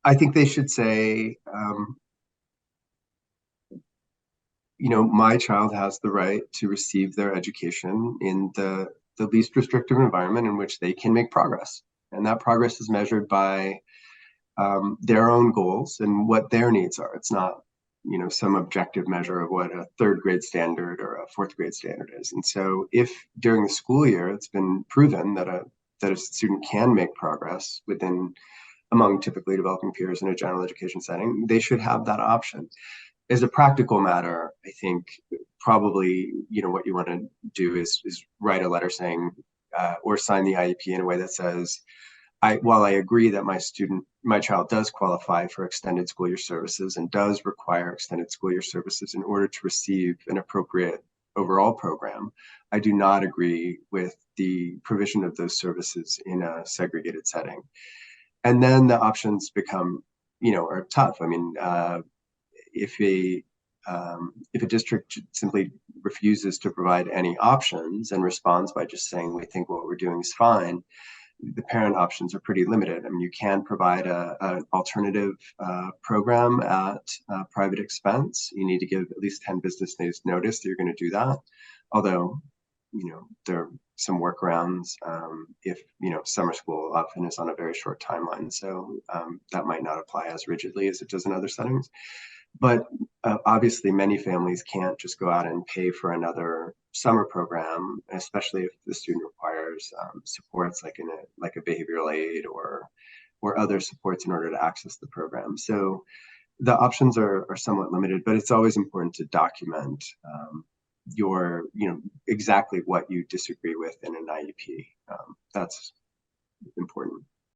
I think they should say, my child has the right to receive their education in the least restrictive environment in which they can make progress. And that progress is measured by their own goals and what their needs are. It's not, some objective measure of what a third grade standard or a fourth grade standard is. And so if during the school year, it's been proven that a student can make progress among typically developing peers in a general education setting, they should have that option. As a practical matter, I think probably, what you want to do is write a letter saying, or sign the IEP in a way that says, while I agree that my child does qualify for extended school year services and does require extended school year services in order to receive an appropriate overall program, I do not agree with the provision of those services in a segregated setting. And then the options become, are tough. I mean, if a district simply refuses to provide any options and responds by just saying, we think what we're doing is fine, the parent options are pretty limited. I mean, you can provide an alternative program at private expense. You need to give at least 10 business days notice that you're going to do that. Although, there are some workarounds if, summer school often is on a very short timeline. So that might not apply as rigidly as it does in other settings. But obviously, many families can't just go out and pay for another summer program, especially if the student requires supports like a behavioral aid or other supports in order to access the program. So the options are somewhat limited, but it's always important to document exactly what you disagree with in an IEP. That's important.